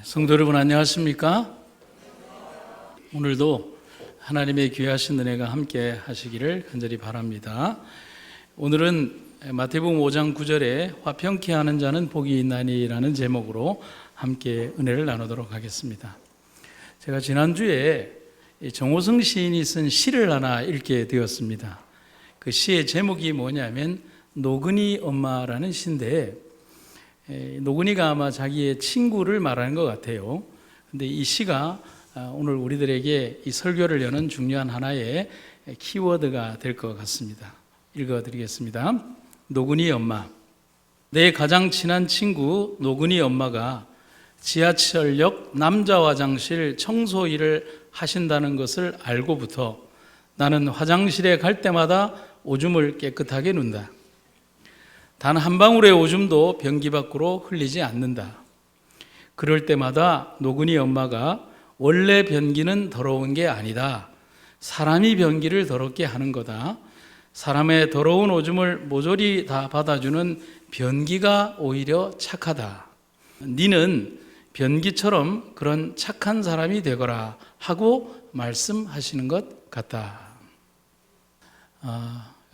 성도 여러분 안녕하십니까? 오늘도 하나님의 귀하신 은혜가 함께 하시기를 간절히 바랍니다. 오늘은 마태복음 5장 9절에 화평케 하는 자는 복이 있나니라는 제목으로 함께 은혜를 나누도록 하겠습니다. 제가 지난주에 정호성 시인이 쓴 시를 하나 읽게 되었습니다. 그 시의 제목이 뭐냐면 노근이 엄마라는 시인데, 노근이가 아마 자기의 친구를 말하는 것 같아요. 근데 이 시가 오늘 우리들에게 이 설교를 여는 중요한 하나의 키워드가 될 것 같습니다. 읽어드리겠습니다. 노근이 엄마. 내 가장 친한 친구 노근이 엄마가 지하철역 남자 화장실 청소 일을 하신다는 것을 알고부터 나는 화장실에 갈 때마다 오줌을 깨끗하게 눈다. 단 한 방울의 오줌도 변기 밖으로 흘리지 않는다. 그럴 때마다 노근이 엄마가 원래 변기는 더러운 게 아니다. 사람이 변기를 더럽게 하는 거다. 사람의 더러운 오줌을 모조리 다 받아주는 변기가 오히려 착하다. 니는 변기처럼 그런 착한 사람이 되거라 하고 말씀하시는 것 같다.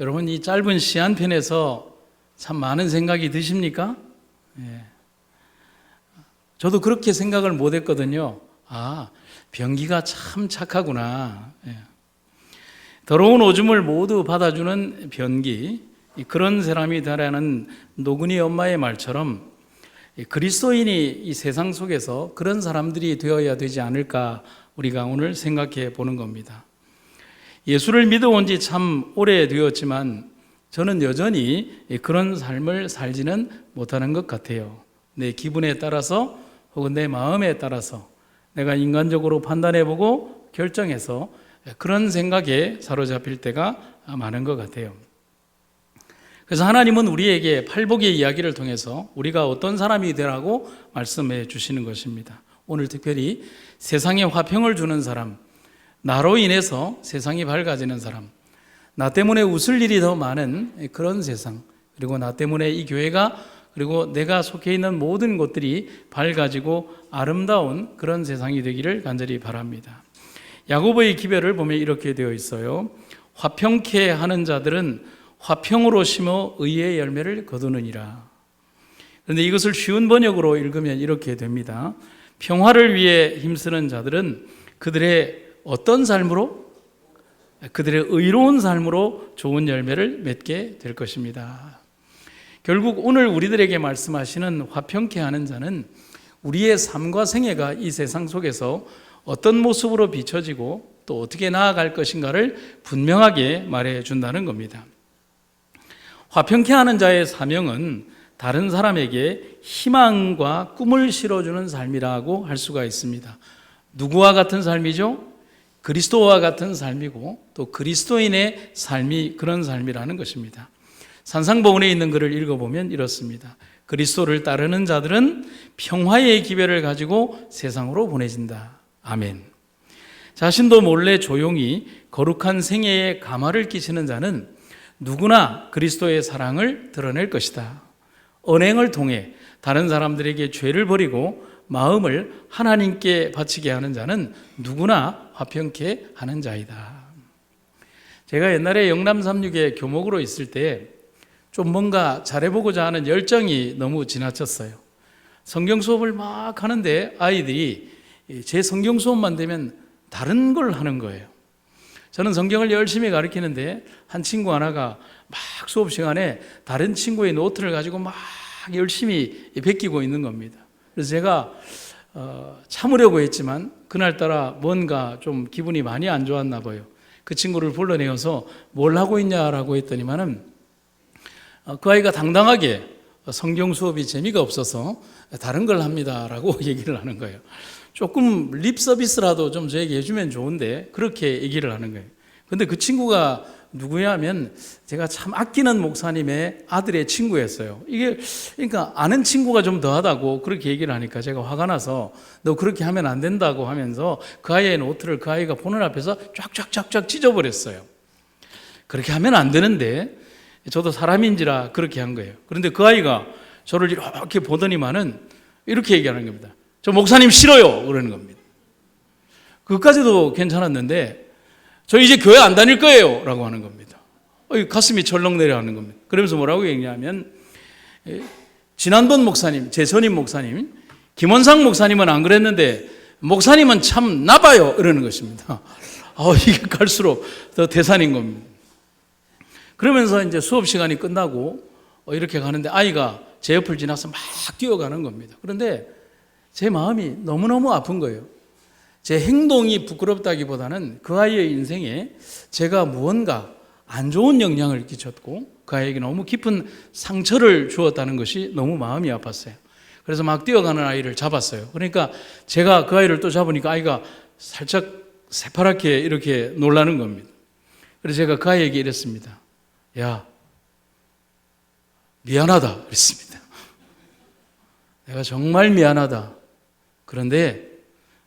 여러분, 이 짧은 시 한 편에서 참 많은 생각이 드십니까? 저도 그렇게 생각을 못 했거든요. 변기가 참 착하구나. 더러운 오줌을 모두 받아주는 변기, 그런 사람이 되라는 노근이 엄마의 말처럼 그리스도인이 이 세상 속에서 그런 사람들이 되어야 되지 않을까 우리가 오늘 생각해 보는 겁니다. 예수를 믿어온 지 참 오래되었지만 저는 여전히 그런 삶을 살지는 못하는 것 같아요. 내 기분에 따라서 혹은 내 마음에 따라서 내가 인간적으로 판단해보고 결정해서 그런 생각에 사로잡힐 때가 많은 것 같아요. 그래서 하나님은 우리에게 팔복의 이야기를 통해서 우리가 어떤 사람이 되라고 말씀해 주시는 것입니다. 오늘 특별히 세상에 화평을 주는 사람, 나로 인해서 세상이 밝아지는 사람, 나 때문에 웃을 일이 더 많은 그런 세상, 그리고 나 때문에 이 교회가 그리고 내가 속해 있는 모든 곳들이 밝아지고 아름다운 그런 세상이 되기를 간절히 바랍니다. 야고보의 기별을 보면 이렇게 되어 있어요. 화평케 하는 자들은 화평으로 심어 의의 열매를 거두느니라. 그런데 이것을 쉬운 번역으로 읽으면 이렇게 됩니다. 평화를 위해 힘쓰는 자들은 그들의 어떤 삶으로? 그들의 의로운 삶으로 좋은 열매를 맺게 될 것입니다. 결국 오늘 우리들에게 말씀하시는 화평케 하는 자는 우리의 삶과 생애가 이 세상 속에서 어떤 모습으로 비춰지고 또 어떻게 나아갈 것인가를 분명하게 말해준다는 겁니다. 화평케 하는 자의 사명은 다른 사람에게 희망과 꿈을 실어주는 삶이라고 할 수가 있습니다. 누구와 같은 삶이죠? 그리스도와 같은 삶이고 또 그리스도인의 삶이 그런 삶이라는 것입니다. 산상보훈에 있는 글을 읽어보면 이렇습니다. 그리스도를 따르는 자들은 평화의 기별을 가지고 세상으로 보내진다. 아멘. 자신도 몰래 조용히 거룩한 생애에 가마를 끼치는 자는 누구나 그리스도의 사랑을 드러낼 것이다. 언행을 통해 다른 사람들에게 죄를 버리고 마음을 하나님께 바치게 하는 자는 누구나 화평케 하는 자이다. 제가 옛날에 영남 36에 교목으로 있을 때 좀 뭔가 잘해보고자 하는 열정이 너무 지나쳤어요. 성경 수업을 막 하는데 아이들이 제 성경 수업만 되면 다른 걸 하는 거예요. 저는 성경을 열심히 가르치는데 한 친구 하나가 막 수업 시간에 다른 친구의 노트를 가지고 막 열심히 베끼고 있는 겁니다. 그래서 제가 참으려고 했지만 그날따라 뭔가 좀 기분이 많이 안 좋았나 봐요. 그 친구를 불러내어서 뭘 하고 있냐라고 했더니만은 그 아이가 당당하게 성경 수업이 재미가 없어서 다른 걸 합니다라고 얘기를 하는 거예요. 조금 립 서비스라도 좀 저에게 해주면 좋은데 그렇게 얘기를 하는 거예요. 근데 그 친구가 누구야 하면 제가 참 아끼는 목사님의 아들의 친구였어요. 이게 그러니까 아는 친구가 좀 더하다고 그렇게 얘기를 하니까 제가 화가 나서 너 그렇게 하면 안 된다고 하면서 그 아이의 노트를 그 아이가 보는 앞에서 쫙쫙쫙쫙 찢어버렸어요. 그렇게 하면 안 되는데 저도 사람인지라 그렇게 한 거예요. 그런데 그 아이가 저를 이렇게 보더니만은 이렇게 얘기하는 겁니다. 저 목사님 싫어요. 그러는 겁니다. 그것까지도 괜찮았는데 저 이제 교회 안 다닐 거예요. 라고 하는 겁니다. 가슴이 철렁 내려가는 겁니다. 그러면서 뭐라고 얘기하냐면 지난번 목사님, 제 전임 목사님, 김원상 목사님은 안 그랬는데 목사님은 참 나빠요. 이러는 것입니다. 이게 갈수록 더 태산인 겁니다. 그러면서 이제 수업 시간이 끝나고 이렇게 가는데 아이가 제 옆을 지나서 막 뛰어가는 겁니다. 그런데 제 마음이 너무너무 아픈 거예요. 제 행동이 부끄럽다기보다는 그 아이의 인생에 제가 무언가 안 좋은 영향을 끼쳤고 그 아이에게 너무 깊은 상처를 주었다는 것이 너무 마음이 아팠어요. 그래서 막 뛰어가는 아이를 잡았어요. 그러니까 제가 그 아이를 또 잡으니까 아이가 살짝 새파랗게 이렇게 놀라는 겁니다. 그래서 제가 그 아이에게 이랬습니다. 야, 미안하다 그랬습니다. 내가 정말 미안하다. 그런데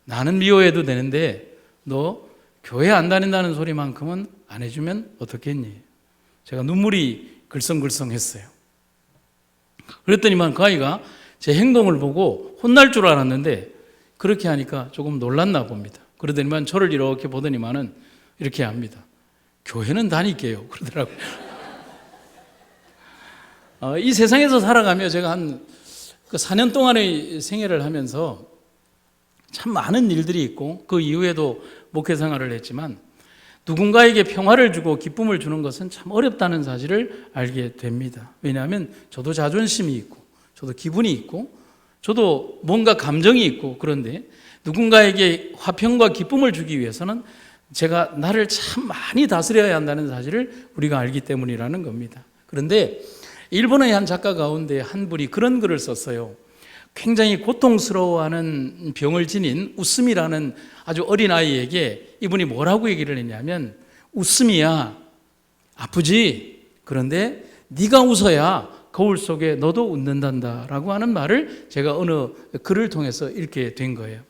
나는 미워해도 되는데 너 교회 안 다닌다는 소리만큼은 안 해주면 어떻겠니? 제가 눈물이 글썽글썽했어요. 그랬더니만 그 아이가 제 행동을 보고 혼날 줄 알았는데 그렇게 하니까 조금 놀랐나 봅니다. 그러더니만 저를 이렇게 보더니만은 이렇게 합니다. 교회는 다닐게요. 그러더라고요. 이 세상에서 살아가며 제가 한 4년 동안의 생애를 하면서 참 많은 일들이 있고 그 이후에도 목회 생활을 했지만 누군가에게 평화를 주고 기쁨을 주는 것은 참 어렵다는 사실을 알게 됩니다. 왜냐하면 저도 자존심이 있고 저도 기분이 있고 저도 뭔가 감정이 있고 그런데 누군가에게 화평과 기쁨을 주기 위해서는 제가 나를 참 많이 다스려야 한다는 사실을 우리가 알기 때문이라는 겁니다. 그런데 일본의 한 작가 가운데 한 분이 그런 글을 썼어요. 굉장히 고통스러워하는 병을 지닌 웃음이라는 아주 어린 아이에게 이분이 뭐라고 얘기를 했냐면 웃음이야 아프지 그런데 네가 웃어야 거울 속에 너도 웃는단다 라고 하는 말을 제가 어느 글을 통해서 읽게 된 거예요.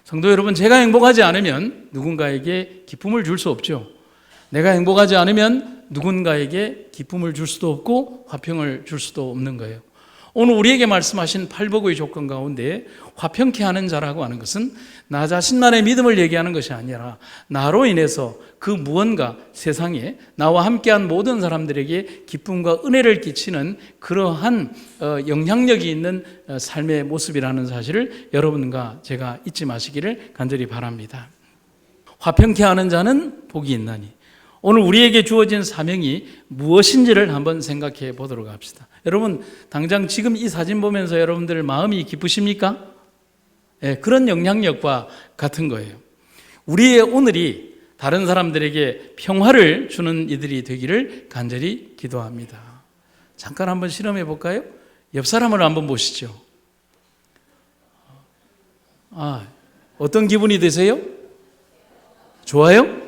성도 여러분, 제가 행복하지 않으면 누군가에게 기쁨을 줄 수 없죠. 내가 행복하지 않으면 누군가에게 기쁨을 줄 수도 없고 화평을 줄 수도 없는 거예요. 오늘 우리에게 말씀하신 팔복의 조건 가운데 화평케 하는 자라고 하는 것은 나 자신만의 믿음을 얘기하는 것이 아니라 나로 인해서 그 무언가 세상에 나와 함께한 모든 사람들에게 기쁨과 은혜를 끼치는 그러한 영향력이 있는 삶의 모습이라는 사실을 여러분과 제가 잊지 마시기를 간절히 바랍니다. 화평케 하는 자는 복이 있나니. 오늘 우리에게 주어진 사명이 무엇인지를 한번 생각해 보도록 합시다. 여러분, 당장 지금 이 사진 보면서 여러분들 마음이 기쁘십니까? 네, 그런 영향력과 같은 거예요. 우리의 오늘이 다른 사람들에게 평화를 주는 이들이 되기를 간절히 기도합니다. 잠깐 한번 실험해 볼까요? 옆 사람을 한번 보시죠. 어떤 기분이 드세요? 좋아요?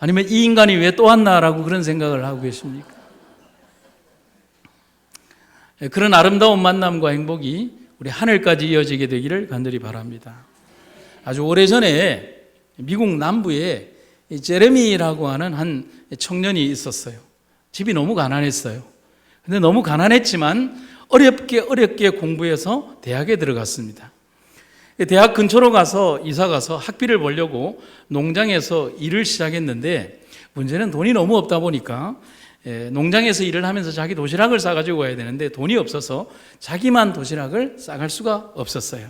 아니면 이 인간이 왜 또 왔나라고 그런 생각을 하고 계십니까? 그런 아름다운 만남과 행복이 우리 하늘까지 이어지게 되기를 간절히 바랍니다. 아주 오래전에 미국 남부에 제레미라고 하는 한 청년이 있었어요. 집이 너무 가난했어요. 근데 너무 가난했지만 어렵게 공부해서 대학에 들어갔습니다. 대학 근처로 가서 이사 가서 학비를 벌려고 농장에서 일을 시작했는데 문제는 돈이 너무 없다 보니까 농장에서 일을 하면서 자기 도시락을 싸가지고 가야 되는데 돈이 없어서 자기만 도시락을 싸갈 수가 없었어요.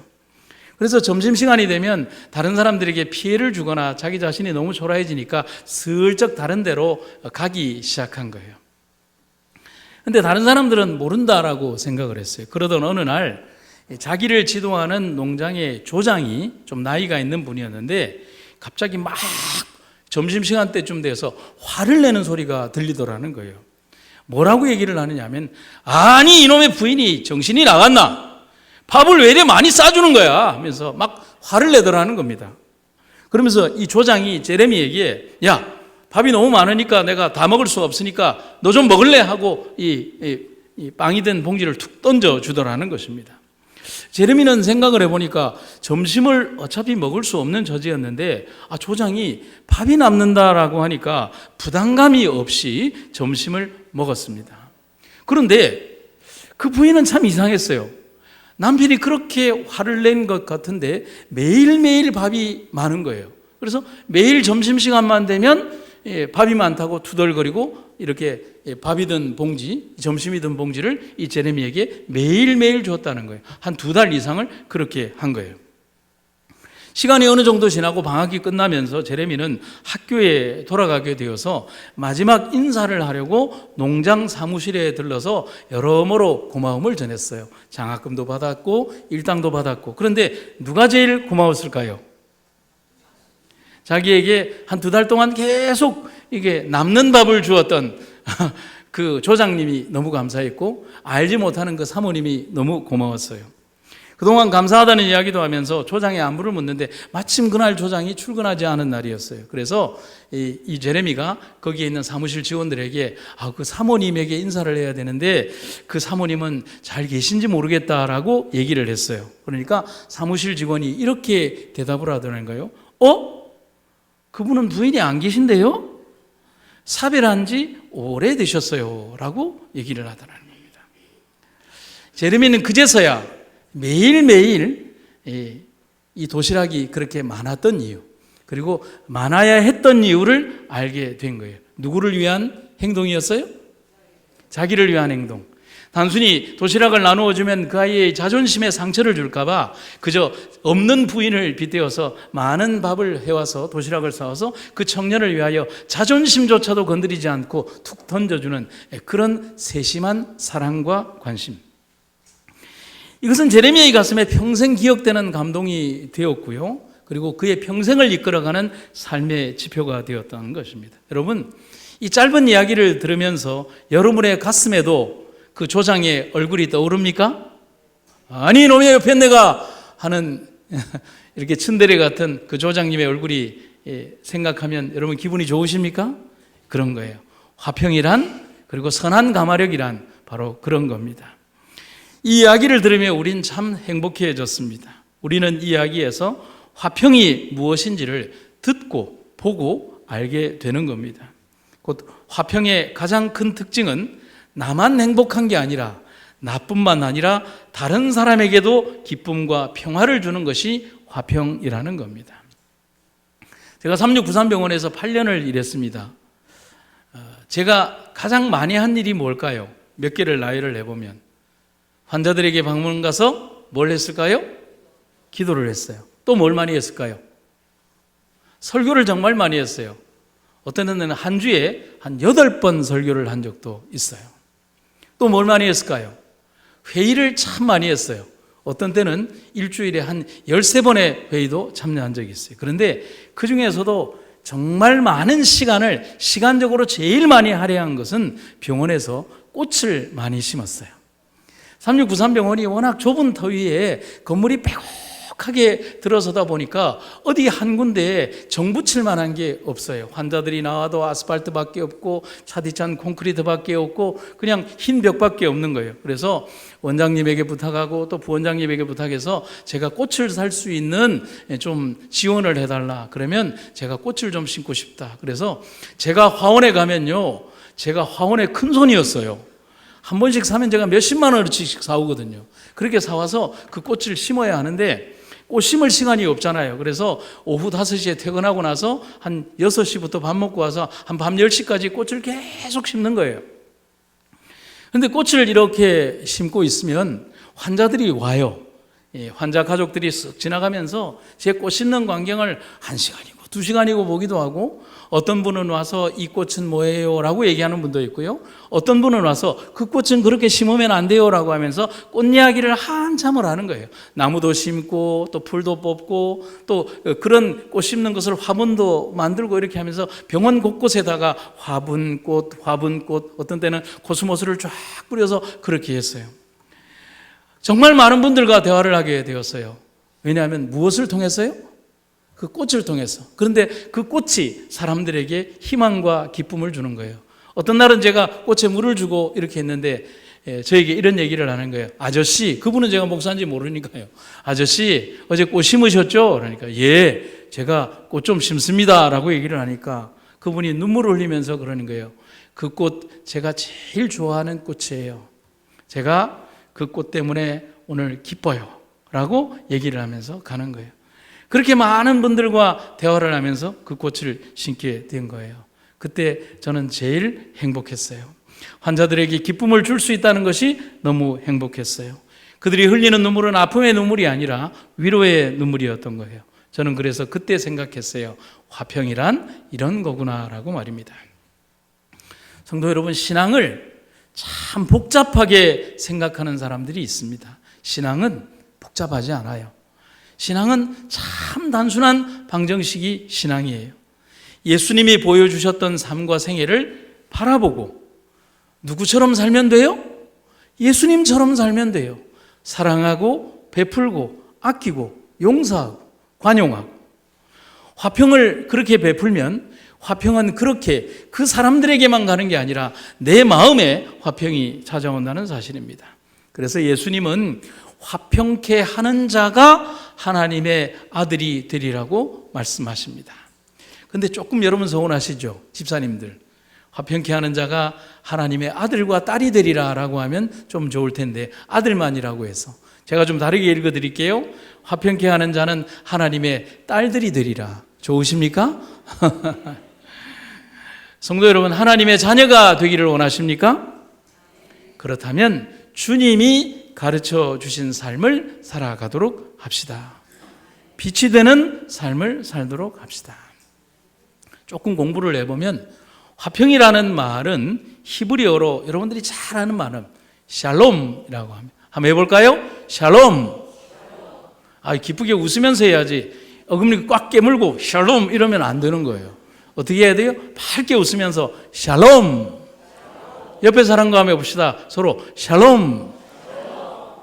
그래서 점심시간이 되면 다른 사람들에게 피해를 주거나 자기 자신이 너무 초라해지니까 슬쩍 다른 데로 가기 시작한 거예요. 근데 다른 사람들은 모른다라고 생각을 했어요. 그러던 어느 날 자기를 지도하는 농장의 조장이 좀 나이가 있는 분이었는데 갑자기 막 점심시간 때쯤 돼서 화를 내는 소리가 들리더라는 거예요. 뭐라고 얘기를 하느냐면 아니 이놈의 부인이 정신이 나갔나? 밥을 왜 이래 많이 싸주는 거야? 하면서 막 화를 내더라는 겁니다. 그러면서 이 조장이 제레미에게 야 밥이 너무 많으니까 내가 다 먹을 수가 없으니까 너 좀 먹을래? 하고 이 빵이 된 봉지를 툭 던져주더라는 것입니다. 제레미는 생각을 해보니까 점심을 어차피 먹을 수 없는 처지였는데 조장이 밥이 남는다라고 하니까 부담감이 없이 점심을 먹었습니다. 그런데 그 부인은 참 이상했어요. 남편이 그렇게 화를 낸 것 같은데 매일매일 밥이 많은 거예요. 그래서 매일 점심시간만 되면 밥이 많다고 투덜거리고 이렇게 밥이 든 봉지, 점심이 든 봉지를 이 제레미에게 매일매일 줬다는 거예요. 한 2달 이상을 그렇게 한 거예요. 시간이 어느 정도 지나고 방학이 끝나면서 제레미는 학교에 돌아가게 되어서 마지막 인사를 하려고 농장 사무실에 들러서 여러모로 고마움을 전했어요. 장학금도 받았고 일당도 받았고. 그런데 누가 제일 고마웠을까요? 자기에게 한 2달 동안 계속 이게 남는 밥을 주었던 그 조장님이 너무 감사했고, 알지 못하는 그 사모님이 너무 고마웠어요. 그동안 감사하다는 이야기도 하면서 조장의 안부를 묻는데 마침 그날 조장이 출근하지 않은 날이었어요. 그래서 이 제레미가 거기에 있는 사무실 직원들에게 그 사모님에게 인사를 해야 되는데 그 사모님은 잘 계신지 모르겠다라고 얘기를 했어요. 그러니까 사무실 직원이 이렇게 대답을 하더라는 거예요. 그분은 부인이 안 계신데요? 사별한 지 오래되셨어요 라고 얘기를 하더라는 겁니다. 제레미는 그제서야 매일매일 이 도시락이 그렇게 많았던 이유, 그리고 많아야 했던 이유를 알게 된 거예요. 누구를 위한 행동이었어요? 자기를 위한 행동. 단순히 도시락을 나누어 주면 그 아이의 자존심에 상처를 줄까 봐 그저 없는 부인을 빗대어서 많은 밥을 해와서 도시락을 싸와서 그 청년을 위하여 자존심조차도 건드리지 않고 툭 던져주는 그런 세심한 사랑과 관심. 이것은 제레미야의 가슴에 평생 기억되는 감동이 되었고요. 그리고 그의 평생을 이끌어가는 삶의 지표가 되었다는 것입니다. 여러분, 이 짧은 이야기를 들으면서 여러분의 가슴에도 그 조장의 얼굴이 떠오릅니까? 아니 놈의 옆에 내가 하는 이렇게 츤데레 같은 그 조장님의 얼굴이 생각하면 여러분 기분이 좋으십니까? 그런 거예요. 화평이란, 그리고 선한 가마력이란 바로 그런 겁니다. 이 이야기를 들으며 우린 참 행복해졌습니다. 우리는 이 이야기에서 화평이 무엇인지를 듣고 보고 알게 되는 겁니다. 곧 화평의 가장 큰 특징은 나만 행복한 게 아니라, 나뿐만 아니라 다른 사람에게도 기쁨과 평화를 주는 것이 화평이라는 겁니다. 제가 3693병원에서 8년을 일했습니다. 제가 가장 많이 한 일이 뭘까요? 몇 개를 나열을 해보면, 환자들에게 방문 가서 뭘 했을까요? 기도를 했어요. 또 뭘 많이 했을까요? 설교를 정말 많이 했어요. 어떤 때는 한 주에 한 8번 설교를 한 적도 있어요. 또 뭘 많이 했을까요? 회의를 참 많이 했어요. 어떤 때는 일주일에 한 13번의 회의도 참여한 적이 있어요. 그런데 그 중에서도 정말 많은 시간을 시간적으로 제일 많이 할애한 것은 병원에서 꽃을 많이 심었어요. 3693병원이 워낙 좁은 터 위에 건물이 빽빽하게 들어서다 보니까 어디 한 군데에 정 붙일 만한 게 없어요. 환자들이 나와도 아스팔트밖에 없고 차디찬 콘크리트밖에 없고 그냥 흰 벽밖에 없는 거예요. 그래서 원장님에게 부탁하고 또 부원장님에게 부탁해서 제가 꽃을 살 수 있는 좀 지원을 해달라. 그러면 제가 꽃을 좀 심고 싶다. 그래서 제가 화원에 가면요, 제가 화원의 큰 손이었어요. 한 번씩 사면 제가 몇십만 원어치씩 사오거든요. 그렇게 사와서 그 꽃을 심어야 하는데 꽃 심을 시간이 없잖아요. 그래서 오후 5시에 퇴근하고 나서 한 6시부터 밥 먹고 와서 한 밤 10시까지 꽃을 계속 심는 거예요. 그런데 꽃을 이렇게 심고 있으면 환자들이 와요. 환자 가족들이 쓱 지나가면서 제 꽃 심는 광경을 1시간이고 2시간이고 보기도 하고, 어떤 분은 와서 이 꽃은 뭐예요? 라고 얘기하는 분도 있고요. 어떤 분은 와서 그 꽃은 그렇게 심으면 안 돼요 라고 하면서 꽃 이야기를 한참을 하는 거예요. 나무도 심고 또 풀도 뽑고 또 그런 꽃 심는 것을 화분도 만들고 이렇게 하면서 병원 곳곳에다가 화분꽃, 어떤 때는 코스모스를 쫙 뿌려서 그렇게 했어요. 정말 많은 분들과 대화를 하게 되었어요. 왜냐하면 무엇을 통해서요? 그 꽃을 통해서. 그런데 그 꽃이 사람들에게 희망과 기쁨을 주는 거예요. 어떤 날은 제가 꽃에 물을 주고 이렇게 했는데 저에게 이런 얘기를 하는 거예요. 아저씨, 그분은 제가 목사인지 모르니까요. 아저씨, 어제 꽃 심으셨죠? 그러니까 예, 제가 꽃 좀 심습니다 라고 얘기를 하니까 그분이 눈물을 흘리면서 그러는 거예요. 그 꽃 제가 제일 좋아하는 꽃이에요. 제가 그 꽃 때문에 오늘 기뻐요 라고 얘기를 하면서 가는 거예요. 그렇게 많은 분들과 대화를 하면서 그 꽃을 심게 된 거예요. 그때 저는 제일 행복했어요. 환자들에게 기쁨을 줄 수 있다는 것이 너무 행복했어요. 그들이 흘리는 눈물은 아픔의 눈물이 아니라 위로의 눈물이었던 거예요. 저는 그래서 그때 생각했어요. 화평이란 이런 거구나라고 말입니다. 성도 여러분, 신앙을 참 복잡하게 생각하는 사람들이 있습니다. 신앙은 복잡하지 않아요. 신앙은 참 단순한 방정식이 신앙이에요. 예수님이 보여주셨던 삶과 생애를 바라보고 누구처럼 살면 돼요? 예수님처럼 살면 돼요. 사랑하고 베풀고 아끼고 용서하고 관용하고. 화평을 그렇게 베풀면 화평은 그렇게 그 사람들에게만 가는 게 아니라 내 마음에 화평이 찾아온다는 사실입니다. 그래서 예수님은 화평케 하는 자가 하나님의 아들이 되리라고 말씀하십니다. 근데 조금 여러분 서운하시죠? 집사님들. 화평케 하는 자가 하나님의 아들과 딸이 되리라 라고 하면 좀 좋을 텐데 아들만이라고 해서 제가 좀 다르게 읽어드릴게요. 화평케 하는 자는 하나님의 딸들이 되리라. 좋으십니까? 성도 여러분, 하나님의 자녀가 되기를 원하십니까? 그렇다면 주님이 가르쳐 주신 삶을 살아가도록 합시다. 빛이 되는 삶을 살도록 합시다. 조금 공부를 해보면 화평이라는 말은 히브리어로 여러분들이 잘 아는 말은 샬롬이라고 합니다. 한번 해볼까요? 샬롬. 기쁘게 웃으면서 해야지. 어금니 꽉 깨물고 샬롬 이러면 안 되는 거예요. 어떻게 해야 돼요? 밝게 웃으면서 샬롬. 옆에 사람과 한번 해봅시다. 서로 샬롬.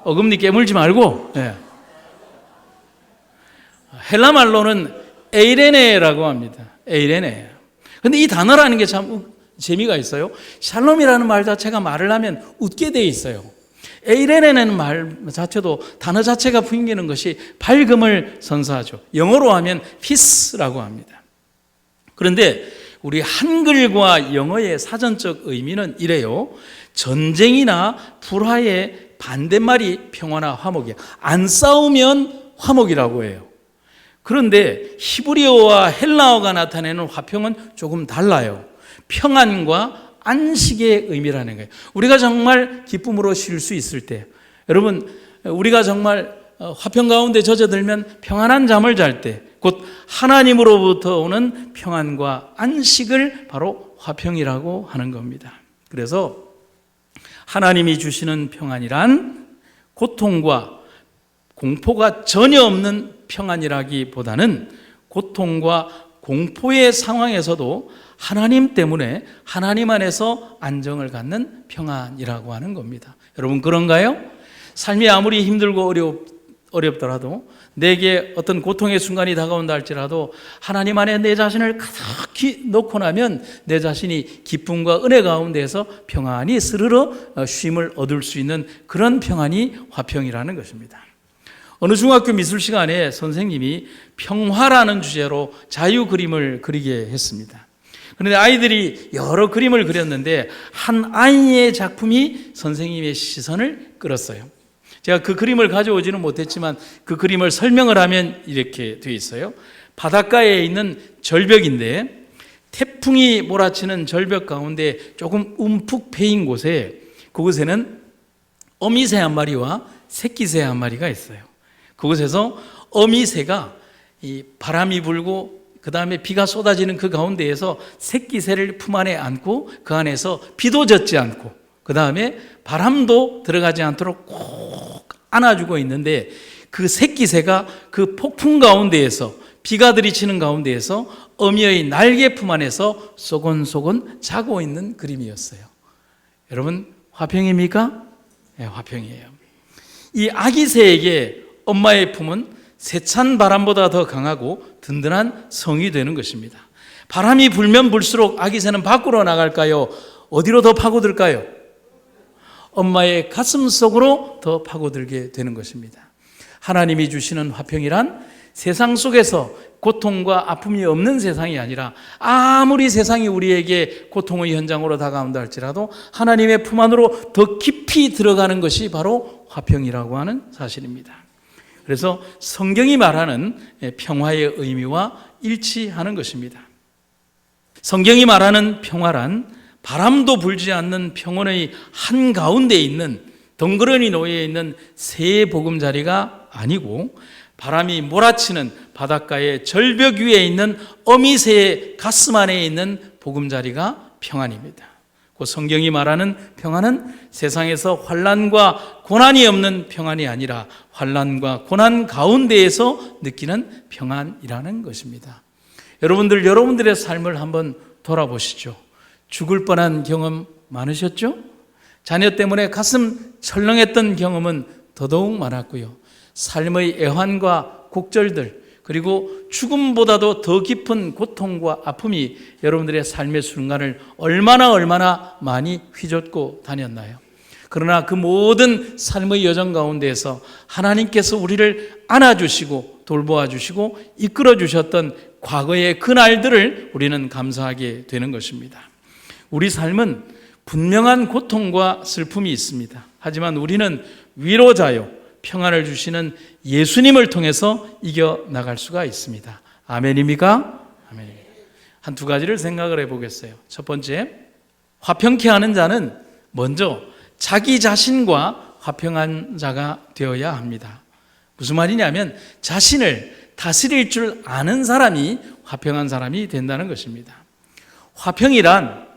어금니 깨물지 말고. 네. 헬라 말로는 에이레네라고 합니다. 에이레네. 근데 이 단어라는 게 참 재미가 있어요. 샬롬이라는 말 자체가 말을 하면 웃게 돼 있어요. 에이레네는 말 자체도 단어 자체가 풍기는 것이 밝음을 선사하죠. 영어로 하면 peace라고 합니다. 그런데 우리 한글과 영어의 사전적 의미는 이래요. 전쟁이나 불화의 반대말이 평화나 화목이야. 안 싸우면 화목이라고 해요. 그런데 히브리어와 헬라어가 나타내는 화평은 조금 달라요. 평안과 안식의 의미라는 거예요. 우리가 정말 기쁨으로 쉴 수 있을 때, 여러분, 우리가 정말 화평 가운데 젖어들면 평안한 잠을 잘 때, 곧 하나님으로부터 오는 평안과 안식을 바로 화평이라고 하는 겁니다. 그래서 하나님이 주시는 평안이란 고통과 공포가 전혀 없는 평안이라기보다는 고통과 공포의 상황에서도 하나님 때문에 하나님 안에서 안정을 갖는 평안이라고 하는 겁니다. 여러분 그런가요? 삶이 아무리 힘들고 어렵더라도 내게 어떤 고통의 순간이 다가온다 할지라도 하나님 안에 내 자신을 가득히 놓고 나면 내 자신이 기쁨과 은혜 가운데에서 평안히 스르르 쉼을 얻을 수 있는 그런 평안이 화평이라는 것입니다. 어느 중학교 미술 시간에 선생님이 평화라는 주제로 자유 그림을 그리게 했습니다. 그런데 아이들이 여러 그림을 그렸는데 한 아이의 작품이 선생님의 시선을 끌었어요. 제가 그 그림을 가져오지는 못했지만 그 그림을 설명을 하면 이렇게 되어 있어요. 바닷가에 있는 절벽인데 태풍이 몰아치는 절벽 가운데 조금 움푹 패인 곳에 그곳에는 어미새 한 마리와 새끼새 한 마리가 있어요. 그곳에서 어미새가 이 바람이 불고 그 다음에 비가 쏟아지는 그 가운데에서 새끼새를 품 안에 안고 그 안에서 비도 젖지 않고 그 다음에 바람도 들어가지 않도록 꼭 안아주고 있는데 그 새끼새가 그 폭풍 가운데에서 비가 들이치는 가운데에서 어미의 날개 품 안에서 소곤소곤 자고 있는 그림이었어요. 여러분 화평입니까? 네, 화평이에요. 이 아기 새에게 엄마의 품은 세찬 바람보다 더 강하고 든든한 성이 되는 것입니다. 바람이 불면 불수록 아기 새는 밖으로 나갈까요? 어디로 더 파고들까요? 엄마의 가슴 속으로 더 파고들게 되는 것입니다. 하나님이 주시는 화평이란 세상 속에서 고통과 아픔이 없는 세상이 아니라 아무리 세상이 우리에게 고통의 현장으로 다가온다 할지라도 하나님의 품 안으로 더 깊이 들어가는 것이 바로 화평이라고 하는 사실입니다. 그래서 성경이 말하는 평화의 의미와 일치하는 것입니다. 성경이 말하는 평화란 바람도 불지 않는 평원의 한가운데 있는 덩그러니 놓여 있는 새 보금자리가 아니고 바람이 몰아치는 바닷가의 절벽 위에 있는 어미새의 가슴 안에 있는 보금자리가 평안입니다. 그 성경이 말하는 평안은 세상에서 환난과 고난이 없는 평안이 아니라 환난과 고난 가운데에서 느끼는 평안이라는 것입니다. 여러분들의 삶을 한번 돌아보시죠. 죽을 뻔한 경험 많으셨죠? 자녀 때문에 가슴 철렁했던 경험은 더더욱 많았고요. 삶의 애환과 곡절들, 그리고 죽음보다도 더 깊은 고통과 아픔이 여러분들의 삶의 순간을 얼마나 많이 휘젓고 다녔나요? 그러나 그 모든 삶의 여정 가운데에서 하나님께서 우리를 안아주시고 돌보아 주시고 이끌어 주셨던 과거의 그날들을 우리는 감사하게 되는 것입니다. 우리 삶은 분명한 고통과 슬픔이 있습니다. 하지만 우리는 위로자요, 평안을 주시는 예수님을 통해서 이겨나갈 수가 있습니다. 아멘입니까? 아멘입니다. 한 두 가지를 생각을 해보겠어요. 첫 번째, 화평케 하는 자는 먼저 자기 자신과 화평한 자가 되어야 합니다. 무슨 말이냐면 자신을 다스릴 줄 아는 사람이 화평한 사람이 된다는 것입니다. 화평이란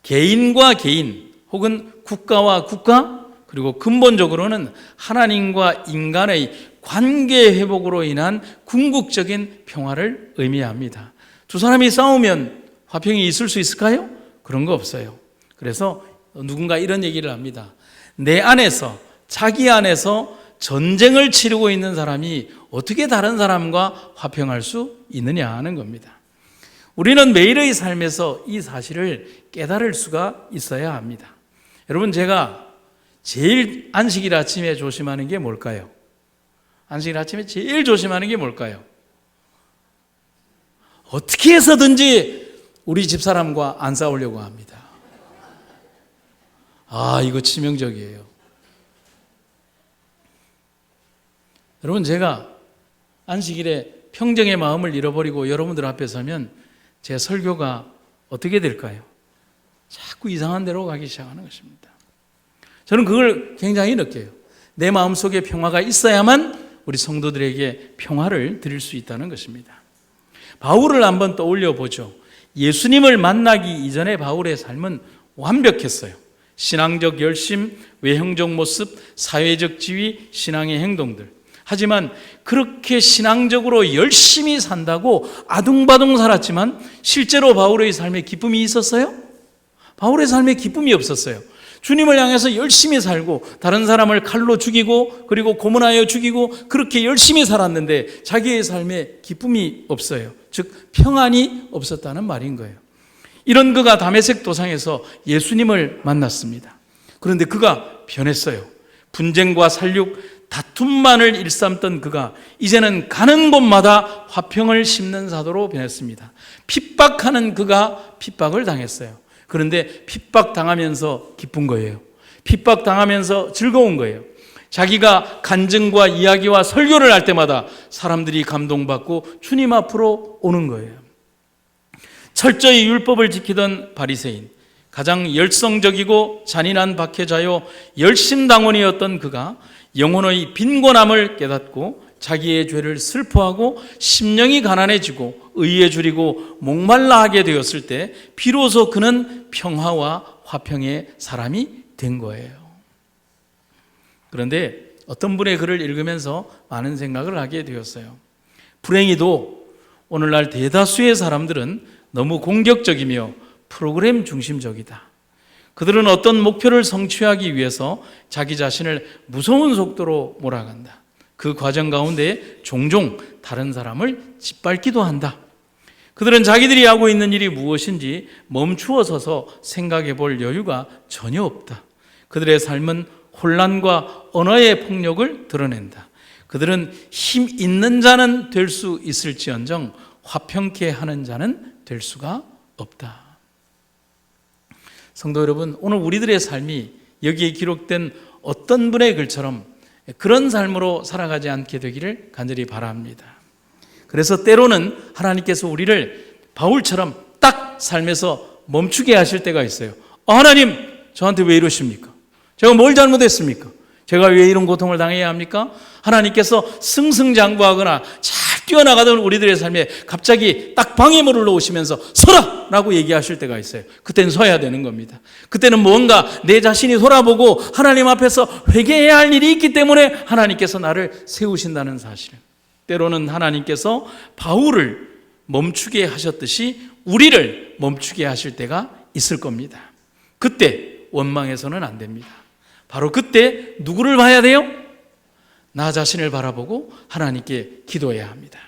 개인과 개인 혹은 국가와 국가, 그리고 근본적으로는 하나님과 인간의 관계 회복으로 인한 궁극적인 평화를 의미합니다. 두 사람이 싸우면 화평이 있을 수 있을까요? 그런 거 없어요. 그래서 누군가 이런 얘기를 합니다. 내 안에서, 자기 안에서 전쟁을 치르고 있는 사람이 어떻게 다른 사람과 화평할 수 있느냐 하는 겁니다. 우리는 매일의 삶에서 이 사실을 깨달을 수가 있어야 합니다. 여러분, 제가 제일 안식일 아침에 조심하는 게 뭘까요? 안식일 아침에 제일 조심하는 게 뭘까요? 어떻게 해서든지 우리 집사람과 안 싸우려고 합니다. 이거 치명적이에요. 여러분, 제가 안식일에 평정의 마음을 잃어버리고 여러분들 앞에 서면 제 설교가 어떻게 될까요? 자꾸 이상한 데로 가기 시작하는 것입니다. 저는 그걸 굉장히 느껴요. 내 마음속에 평화가 있어야만 우리 성도들에게 평화를 드릴 수 있다는 것입니다. 바울을 한번 떠올려 보죠. 예수님을 만나기 이전에 바울의 삶은 완벽했어요. 신앙적 열심, 외형적 모습, 사회적 지위, 신앙의 행동들. 하지만 그렇게 신앙적으로 열심히 산다고 아둥바둥 살았지만 실제로 바울의 삶에 기쁨이 있었어요? 바울의 삶에 기쁨이 없었어요. 주님을 향해서 열심히 살고 다른 사람을 칼로 죽이고 그리고 고문하여 죽이고 그렇게 열심히 살았는데 자기의 삶에 기쁨이 없어요. 즉 평안이 없었다는 말인 거예요. 이런 그가 다메섹 도상에서 예수님을 만났습니다. 그런데 그가 변했어요. 분쟁과 살육, 다툼만을 일삼던 그가 이제는 가는 곳마다 화평을 심는 사도로 변했습니다. 핍박하는 그가 핍박을 당했어요. 그런데 핍박당하면서 기쁜 거예요. 핍박당하면서 즐거운 거예요. 자기가 간증과 이야기와 설교를 할 때마다 사람들이 감동받고 주님 앞으로 오는 거예요. 철저히 율법을 지키던 바리새인, 가장 열성적이고 잔인한 박해자요 열심당원이었던 그가 영혼의 빈곤함을 깨닫고 자기의 죄를 슬퍼하고 심령이 가난해지고 의에 줄이고 목말라 하게 되었을 때 비로소 그는 평화와 화평의 사람이 된 거예요. 그런데 어떤 분의 글을 읽으면서 많은 생각을 하게 되었어요. 불행히도 오늘날 대다수의 사람들은 너무 공격적이며 프로그램 중심적이다. 그들은 어떤 목표를 성취하기 위해서 자기 자신을 무서운 속도로 몰아간다. 그 과정 가운데 종종 다른 사람을 짓밟기도 한다. 그들은 자기들이 하고 있는 일이 무엇인지 멈추어 서서 생각해 볼 여유가 전혀 없다. 그들의 삶은 혼란과 언어의 폭력을 드러낸다. 그들은 힘 있는 자는 될 수 있을지언정 화평케 하는 자는 될 수가 없다. 성도 여러분, 오늘 우리들의 삶이 여기에 기록된 어떤 분의 글처럼 그런 삶으로 살아가지 않게 되기를 간절히 바랍니다. 그래서 때로는 하나님께서 우리를 바울처럼 딱 삶에서 멈추게 하실 때가 있어요. 하나님, 저한테 왜 이러십니까? 제가 뭘 잘못했습니까? 제가 왜 이런 고통을 당해야 합니까? 하나님께서 승승장구하거나 잘 뛰어나가던 우리들의 삶에 갑자기 딱 방해물을 놓으시면서 서라! 라고 얘기하실 때가 있어요. 그때는 서야 되는 겁니다. 그때는 뭔가 내 자신이 돌아보고 하나님 앞에서 회개해야 할 일이 있기 때문에 하나님께서 나를 세우신다는 사실을, 때로는 하나님께서 바울을 멈추게 하셨듯이 우리를 멈추게 하실 때가 있을 겁니다. 그때 원망해서는 안 됩니다. 바로 그때 누구를 봐야 돼요? 나 자신을 바라보고 하나님께 기도해야 합니다.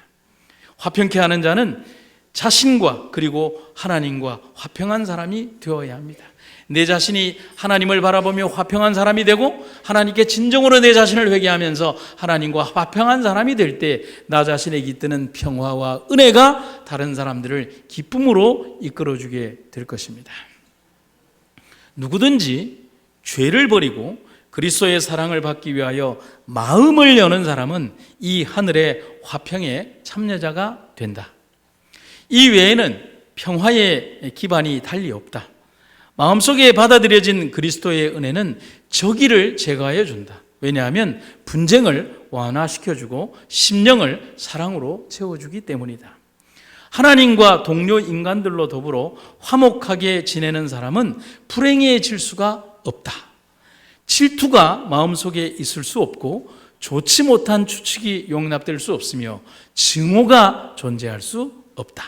화평케 하는 자는 자신과 그리고 하나님과 화평한 사람이 되어야 합니다. 내 자신이 하나님을 바라보며 화평한 사람이 되고 하나님께 진정으로 내 자신을 회개하면서 하나님과 화평한 사람이 될 때 나 자신에게 깃드는 평화와 은혜가 다른 사람들을 기쁨으로 이끌어주게 될 것입니다. 누구든지 죄를 버리고 그리스도의 사랑을 받기 위하여 마음을 여는 사람은 이 하늘의 화평의 참여자가 된다. 이 외에는 평화의 기반이 달리 없다. 마음속에 받아들여진 그리스도의 은혜는 저기를 제거해 준다. 왜냐하면 분쟁을 완화시켜주고 심령을 사랑으로 채워주기 때문이다. 하나님과 동료 인간들로 더불어 화목하게 지내는 사람은 불행해질 수가 없다. 질투가 마음속에 있을 수 없고 좋지 못한 추측이 용납될 수 없으며 증오가 존재할 수 없다.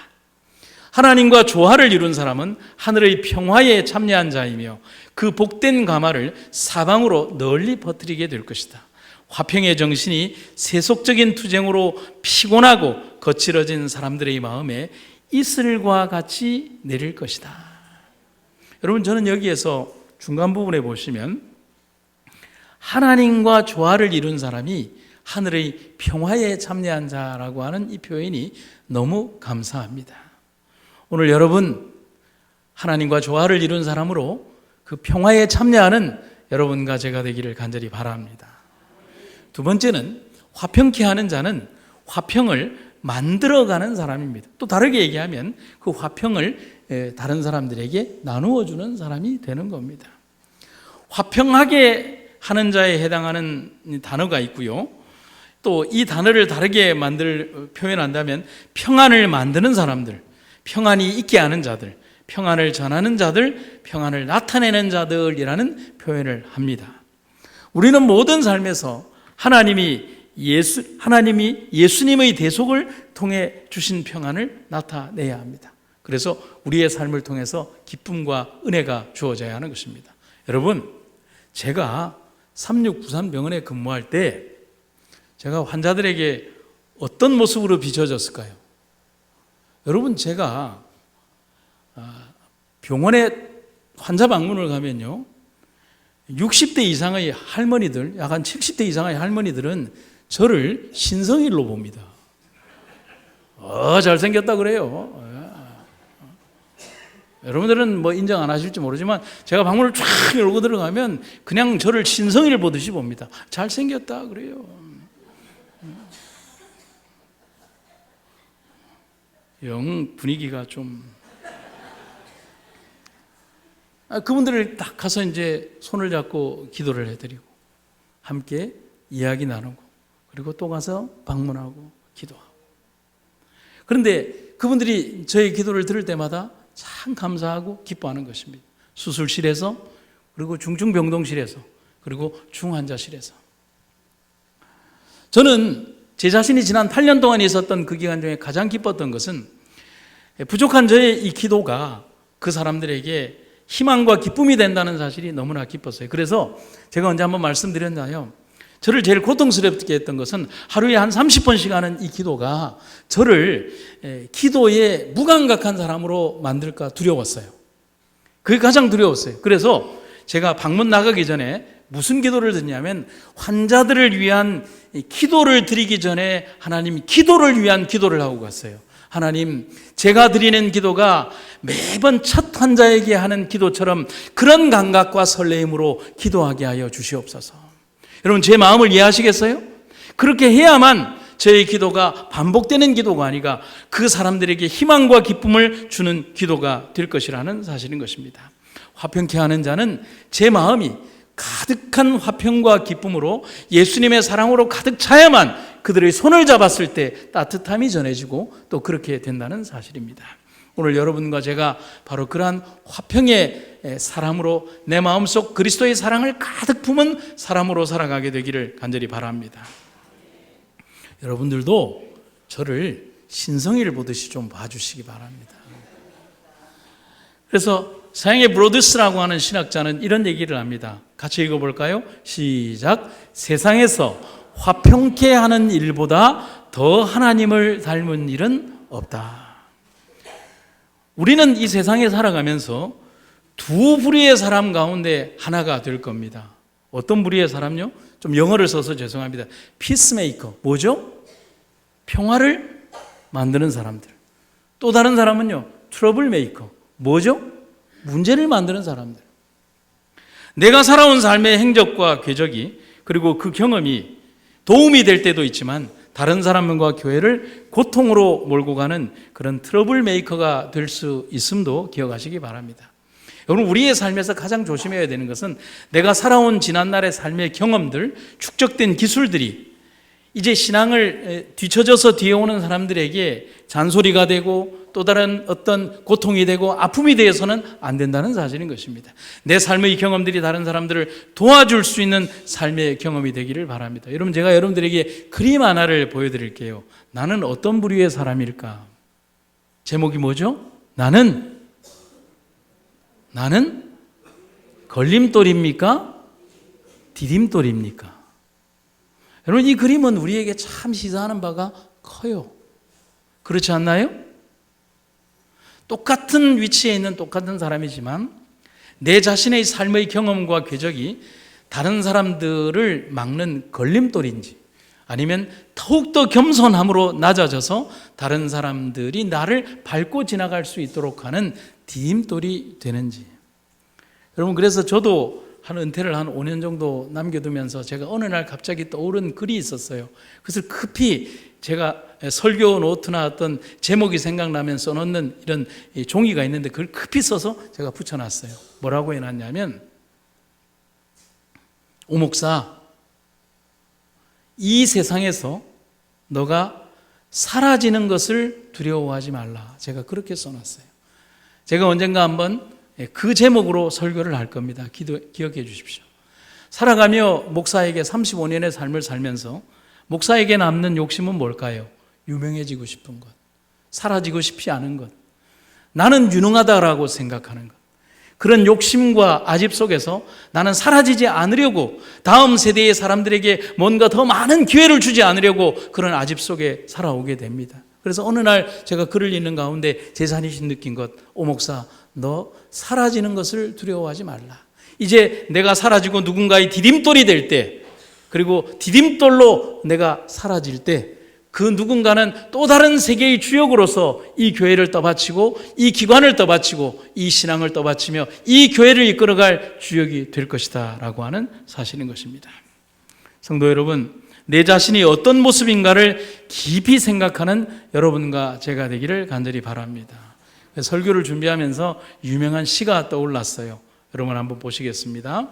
하나님과 조화를 이룬 사람은 하늘의 평화에 참여한 자이며 그 복된 가마를 사방으로 널리 퍼뜨리게 될 것이다. 화평의 정신이 세속적인 투쟁으로 피곤하고 거칠어진 사람들의 마음에 이슬과 같이 내릴 것이다. 여러분, 저는 여기에서 중간 부분에 보시면 하나님과 조화를 이룬 사람이 하늘의 평화에 참여한 자라고 하는 이 표현이 너무 감사합니다. 오늘 여러분, 하나님과 조화를 이룬 사람으로 그 평화에 참여하는 여러분과 제가 되기를 간절히 바랍니다. 두 번째는 화평케 하는 자는 화평을 만들어가는 사람입니다. 또 다르게 얘기하면 그 화평을 다른 사람들에게 나누어 주는 사람이 되는 겁니다. 화평하게 하는 자에 해당하는 단어가 있고요. 또 이 단어를 다르게 표현한다면 평안을 만드는 사람들, 평안이 있게 하는 자들, 평안을 전하는 자들, 평안을 나타내는 자들이라는 표현을 합니다. 우리는 모든 삶에서 하나님이 예수님의 대속을 통해 주신 평안을 나타내야 합니다. 그래서 우리의 삶을 통해서 기쁨과 은혜가 주어져야 하는 것입니다. 여러분, 제가 3693병원에 근무할 때 제가 환자들에게 어떤 모습으로 비춰졌을까요? 여러분, 제가 병원에 환자 방문을 가면요, 60대 이상의 할머니들, 약간 70대 이상의 할머니들은 저를 신성일로 봅니다. 잘생겼다 그래요. 여러분들은 뭐 인정 안 하실지 모르지만 제가 방문을 쫙 열고 들어가면 그냥 저를 신성일 보듯이 봅니다. 잘생겼다 그래요. 영 분위기가 좀, 그분들을 딱 가서 이제 손을 잡고 기도를 해드리고 함께 이야기 나누고 그리고 또 가서 방문하고 기도하고. 그런데 그분들이 저의 기도를 들을 때마다 참 감사하고 기뻐하는 것입니다. 수술실에서, 그리고 중증병동실에서, 그리고 중환자실에서. 저는 제 자신이 지난 8년 동안 있었던 그 기간 중에 가장 기뻤던 것은 부족한 저의 이 기도가 그 사람들에게 희망과 기쁨이 된다는 사실이 너무나 기뻤어요. 그래서 제가 언제 한번 말씀드렸나요? 저를 제일 고통스럽게 했던 것은 하루에 한 30번씩 하는 이 기도가 저를 기도에 무감각한 사람으로 만들까 두려웠어요. 그게 가장 두려웠어요. 그래서 제가 방문 나가기 전에 무슨 기도를 드리냐면 환자들을 위한 기도를 드리기 전에 하나님 기도를 위한 기도를 하고 갔어요. 하나님, 제가 드리는 기도가 매번 첫 환자에게 하는 기도처럼 그런 감각과 설레임으로 기도하게 하여 주시옵소서. 여러분, 제 마음을 이해하시겠어요? 그렇게 해야만 저의 기도가 반복되는 기도가 아니라 그 사람들에게 희망과 기쁨을 주는 기도가 될 것이라는 사실인 것입니다. 화평케 하는 자는 제 마음이 가득한 화평과 기쁨으로 예수님의 사랑으로 가득 차야만 그들의 손을 잡았을 때 따뜻함이 전해지고 또 그렇게 된다는 사실입니다. 오늘 여러분과 제가 바로 그러한 화평의 사람으로 내 마음속 그리스도의 사랑을 가득 품은 사람으로 살아가게 되기를 간절히 바랍니다. 여러분들도 저를 신성이를 보듯이 좀 봐주시기 바랍니다. 그래서 서양의 브로드스라고 하는 신학자는 이런 얘기를 합니다. 같이 읽어볼까요? 시작. 세상에서 화평케 하는 일보다 더 하나님을 닮은 일은 없다. 우리는 이 세상에 살아가면서 두 부류의 사람 가운데 하나가 될 겁니다. 어떤 부류의 사람요? 좀 영어를 써서 죄송합니다. 피스메이커, 뭐죠? 평화를 만드는 사람들. 또 다른 사람은요, 트러블 메이커, 뭐죠? 문제를 만드는 사람들. 내가 살아온 삶의 행적과 궤적이 그리고 그 경험이 도움이 될 때도 있지만 다른 사람과 교회를 고통으로 몰고 가는 그런 트러블 메이커가 될 수 있음도 기억하시기 바랍니다. 여러분, 우리의 삶에서 가장 조심해야 되는 것은 내가 살아온 지난날의 삶의 경험들, 축적된 기술들이 이제 신앙을 뒤처져서 뒤에 오는 사람들에게 잔소리가 되고 또 다른 어떤 고통이 되고 아픔이 되어서는 안 된다는 사실인 것입니다. 내 삶의 경험들이 다른 사람들을 도와줄 수 있는 삶의 경험이 되기를 바랍니다. 여러분, 제가 여러분들에게 그림 하나를 보여드릴게요. 나는 어떤 부류의 사람일까? 제목이 뭐죠? 나는 걸림돌입니까? 디딤돌입니까? 여러분, 이 그림은 우리에게 참 시사하는 바가 커요. 그렇지 않나요? 똑같은 위치에 있는 똑같은 사람이지만 내 자신의 삶의 경험과 궤적이 다른 사람들을 막는 걸림돌인지 아니면 더욱더 겸손함으로 낮아져서 다른 사람들이 나를 밟고 지나갈 수 있도록 하는 디딤돌이 되는지. 여러분, 그래서 저도 은퇴를 한 5년 정도 남겨두면서 제가 어느 날 갑자기 떠오른 글이 있었어요. 그것을 급히 제가 설교 노트나 어떤 제목이 생각나면 써놓는 이런 종이가 있는데 그걸 급히 써서 제가 붙여놨어요. 뭐라고 해놨냐면, 오 목사, 이 세상에서 너가 사라지는 것을 두려워하지 말라. 제가 그렇게 써놨어요. 제가 언젠가 한번 그 제목으로 설교를 할 겁니다. 기억해 주십시오. 살아가며 목사에게 35년의 삶을 살면서 목사에게 남는 욕심은 뭘까요? 유명해지고 싶은 것, 사라지고 싶지 않은 것, 나는 유능하다라고 생각하는 것. 그런 욕심과 아집 속에서 나는 사라지지 않으려고, 다음 세대의 사람들에게 뭔가 더 많은 기회를 주지 않으려고 그런 아집 속에 살아오게 됩니다. 그래서 어느 날 제가 글을 읽는 가운데 제 자신이 느낀 것, 오 목사, 너 사라지는 것을 두려워하지 말라. 이제 내가 사라지고 누군가의 디딤돌이 될 때, 그리고 디딤돌로 내가 사라질 때 그 누군가는 또 다른 세계의 주역으로서 이 교회를 떠받치고 이 기관을 떠받치고 이 신앙을 떠받치며 이 교회를 이끌어갈 주역이 될 것이다 라고 하는 사실인 것입니다. 성도 여러분, 내 자신이 어떤 모습인가를 깊이 생각하는 여러분과 제가 되기를 간절히 바랍니다. 설교를 준비하면서 유명한 시가 떠올랐어요. 여러분 한번 보시겠습니다.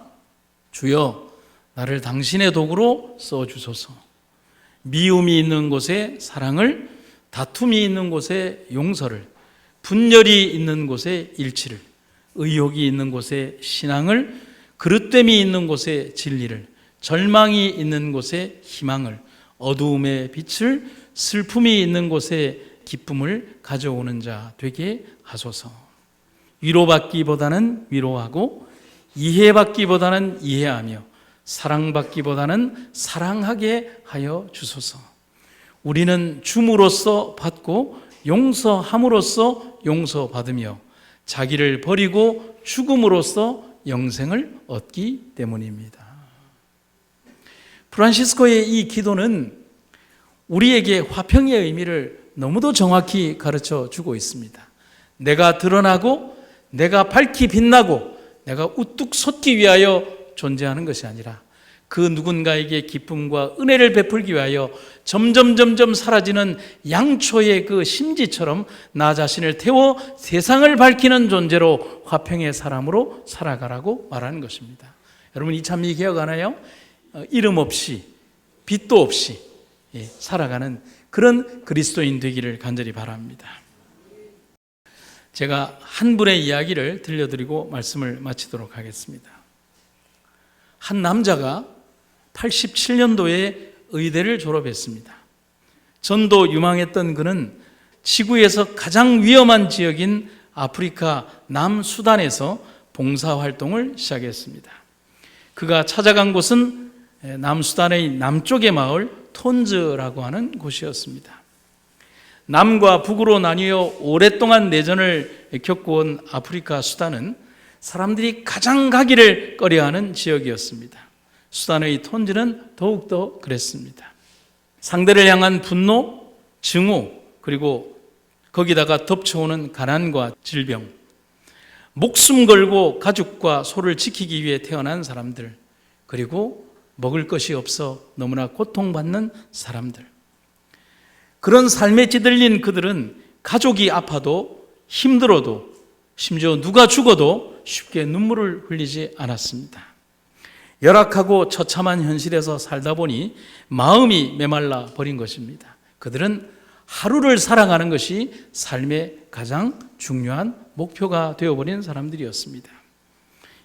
주여, 나를 당신의 도구로 써주소서. 미움이 있는 곳에 사랑을, 다툼이 있는 곳에 용서를, 분열이 있는 곳에 일치를, 의욕이 있는 곳에 신앙을, 그릇됨이 있는 곳에 진리를, 절망이 있는 곳에 희망을, 어두움의 빛을, 슬픔이 있는 곳에 기쁨을 가져오는 자 되게 하소서. 위로받기보다는 위로하고, 이해받기보다는 이해하며, 사랑받기보다는 사랑하게 하여 주소서. 우리는 줌으로써 받고 용서함으로써 용서받으며 자기를 버리고 죽음으로써 영생을 얻기 때문입니다. 프란시스코의 이 기도는 우리에게 화평의 의미를 너무도 정확히 가르쳐 주고 있습니다. 내가 드러나고 내가 밝히 빛나고 내가 우뚝 솟기 위하여 존재하는 것이 아니라 그 누군가에게 기쁨과 은혜를 베풀기 위하여 점점 사라지는 양초의 그 심지처럼 나 자신을 태워 세상을 밝히는 존재로 화평의 사람으로 살아가라고 말하는 것입니다. 여러분 이 찬미 기억하나요? 이름 없이 빛도 없이 살아가는 그런 그리스도인 되기를 간절히 바랍니다. 제가 한 분의 이야기를 들려드리고 말씀을 마치도록 하겠습니다. 한 남자가 87년도에 의대를 졸업했습니다. 전도 유망했던 그는 지구에서 가장 위험한 지역인 아프리카 남수단에서 봉사활동을 시작했습니다. 그가 찾아간 곳은 남수단의 남쪽의 마을 톤즈라고 하는 곳이었습니다. 남과 북으로 나뉘어 오랫동안 내전을 겪어온 아프리카 수단은 사람들이 가장 가기를 꺼려하는 지역이었습니다. 수단의 톤즈는 더욱더 그랬습니다. 상대를 향한 분노, 증오, 그리고 거기다가 덮쳐오는 가난과 질병, 목숨 걸고 가족과 소를 지키기 위해 태어난 사람들, 그리고 먹을 것이 없어 너무나 고통받는 사람들. 그런 삶에 찌들린 그들은 가족이 아파도 힘들어도 심지어 누가 죽어도 쉽게 눈물을 흘리지 않았습니다. 열악하고 처참한 현실에서 살다 보니 마음이 메말라 버린 것입니다. 그들은 하루를 살아가는 것이 삶의 가장 중요한 목표가 되어버린 사람들이었습니다.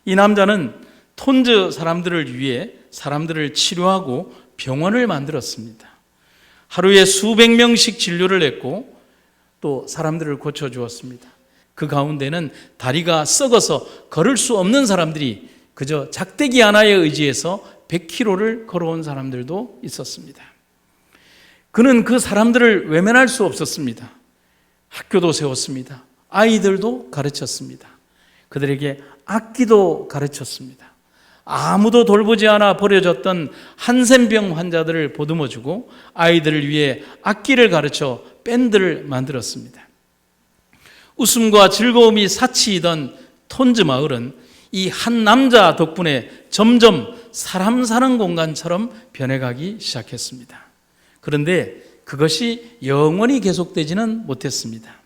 이 남자는 톤즈 사람들을 위해 사람들을 치료하고 병원을 만들었습니다. 하루에 수백 명씩 진료를 했고 또 사람들을 고쳐주었습니다. 그 가운데는 다리가 썩어서 걸을 수 없는 사람들이 그저 작대기 하나에 의지해서 100km를 걸어온 사람들도 있었습니다. 그는 그 사람들을 외면할 수 없었습니다. 학교도 세웠습니다. 아이들도 가르쳤습니다. 그들에게 악기도 가르쳤습니다. 아무도 돌보지 않아 버려졌던 한센병 환자들을 보듬어주고 아이들을 위해 악기를 가르쳐 밴드를 만들었습니다. 웃음과 즐거움이 사치이던 톤즈 마을은 이 한 남자 덕분에 점점 사람 사는 공간처럼 변해가기 시작했습니다. 그런데 그것이 영원히 계속되지는 못했습니다.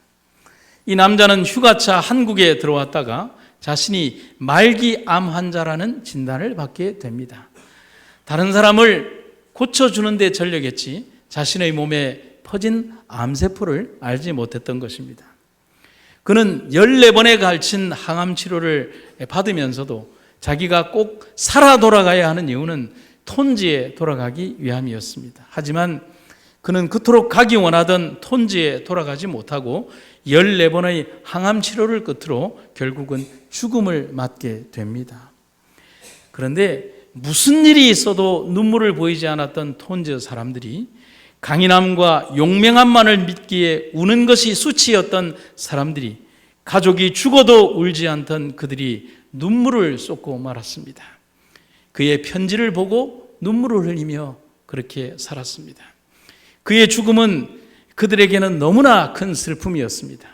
이 남자는 휴가차 한국에 들어왔다가 자신이 말기 암 환자라는 진단을 받게 됩니다. 다른 사람을 고쳐주는 데 전력했지 자신의 몸에 퍼진 암세포를 알지 못했던 것입니다. 그는 14번에 걸친 항암 치료를 받으면서도 자기가 꼭 살아 돌아가야 하는 이유는 톤즈에 돌아가기 위함이었습니다. 하지만 그는 그토록 가기 원하던 톤즈에 돌아가지 못하고 14번의 항암 치료를 끝으로 결국은 죽음을 맞게 됩니다. 그런데 무슨 일이 있어도 눈물을 보이지 않았던 톤즈 사람들이 강인함과 용맹함만을 믿기에 우는 것이 수치였던 사람들이 가족이 죽어도 울지 않던 그들이 눈물을 쏟고 말았습니다. 그의 편지를 보고 눈물을 흘리며 그렇게 살았습니다. 그의 죽음은 그들에게는 너무나 큰 슬픔이었습니다.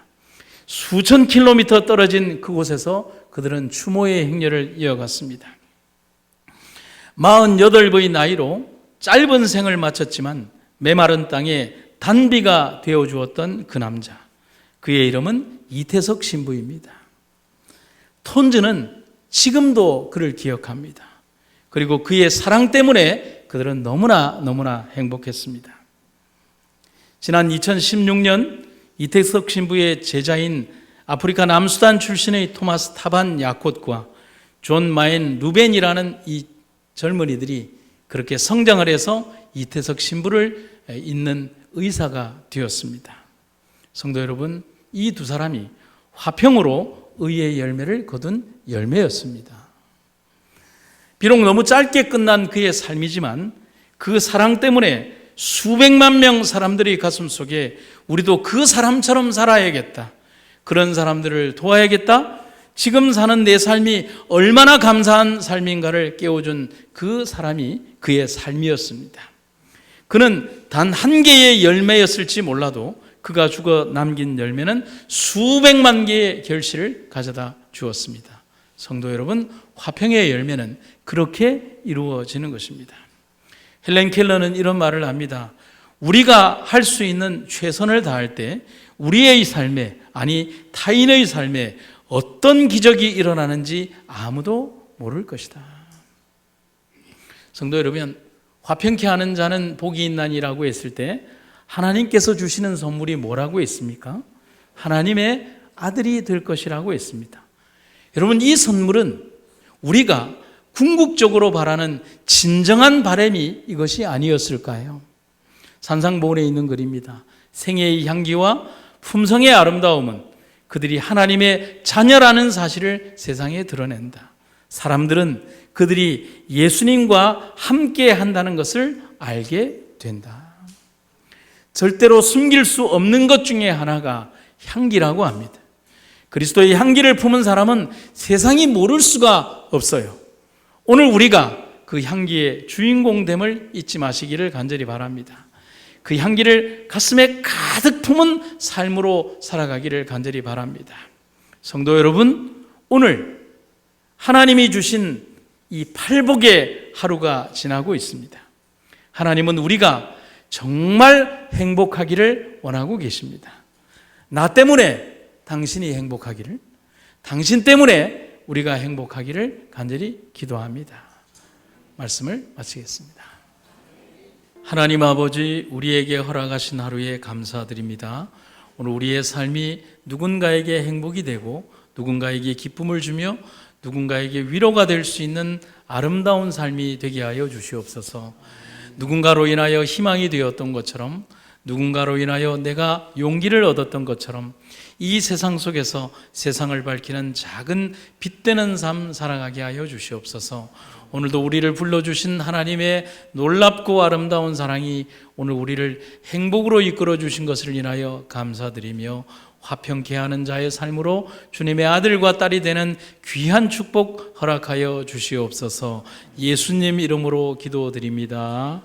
수천 킬로미터 떨어진 그곳에서 그들은 추모의 행렬을 이어갔습니다. 48의 나이로 짧은 생을 마쳤지만 메마른 땅에 단비가 되어주었던 그 남자, 그의 이름은 이태석 신부입니다. 톤즈는 지금도 그를 기억합니다. 그리고 그의 사랑 때문에 그들은 너무나 행복했습니다. 지난 2016년 이태석 신부의 제자인 아프리카 남수단 출신의 토마스 타반 야콧과 존 마엔 루벤이라는 이 젊은이들이 그렇게 성장을 해서 이태석 신부를 잇는 의사가 되었습니다. 성도 여러분, 이 두 사람이 화평으로 의의 열매를 거둔 열매였습니다. 비록 너무 짧게 끝난 그의 삶이지만 그 사랑 때문에 수백만 명 사람들의 가슴 속에 우리도 그 사람처럼 살아야겠다, 그런 사람들을 도와야겠다, 지금 사는 내 삶이 얼마나 감사한 삶인가를 깨워준 그 사람이 그의 삶이었습니다. 그는 단 한 개의 열매였을지 몰라도 그가 죽어 남긴 열매는 수백만 개의 결실을 가져다 주었습니다. 성도 여러분, 화평의 열매는 그렇게 이루어지는 것입니다. 헬렌 켈러는 이런 말을 합니다. 우리가 할 수 있는 최선을 다할 때 우리의 삶에, 아니 타인의 삶에 어떤 기적이 일어나는지 아무도 모를 것이다. 성도 여러분, 화평케 하는 자는 복이 있나니라고 했을 때 하나님께서 주시는 선물이 뭐라고 했습니까? 하나님의 아들이 될 것이라고 했습니다. 여러분, 이 선물은 우리가 궁극적으로 바라는 진정한 바람이 이것이 아니었을까요? 산상보훈에 있는 글입니다. 생애의 향기와 품성의 아름다움은 그들이 하나님의 자녀라는 사실을 세상에 드러낸다. 사람들은 그들이 예수님과 함께 한다는 것을 알게 된다. 절대로 숨길 수 없는 것 중에 하나가 향기라고 합니다. 그리스도의 향기를 품은 사람은 세상이 모를 수가 없어요. 오늘 우리가 그 향기의 주인공됨을 잊지 마시기를 간절히 바랍니다. 그 향기를 가슴에 가득 품은 삶으로 살아가기를 간절히 바랍니다. 성도 여러분, 오늘 하나님이 주신 이 팔복의 하루가 지나고 있습니다. 하나님은 우리가 정말 행복하기를 원하고 계십니다. 나 때문에 당신이 행복하기를, 당신 때문에 우리가 행복하기를 간절히 기도합니다. 말씀을 마치겠습니다. 하나님 아버지, 우리에게 허락하신 하루에 감사드립니다. 오늘 우리의 삶이 누군가에게 행복이 되고 누군가에게 기쁨을 주며 누군가에게 위로가 될 수 있는 아름다운 삶이 되게 하여 주시옵소서. 누군가로 인하여 희망이 되었던 것처럼, 누군가로 인하여 내가 용기를 얻었던 것처럼 이 세상 속에서 세상을 밝히는 작은 빛되는 삶 살아가게 하여 주시옵소서. 오늘도 우리를 불러주신 하나님의 놀랍고 아름다운 사랑이 오늘 우리를 행복으로 이끌어 주신 것을 인하여 감사드리며 화평케 하는 자의 삶으로 주님의 아들과 딸이 되는 귀한 축복 허락하여 주시옵소서. 예수님 이름으로 기도드립니다.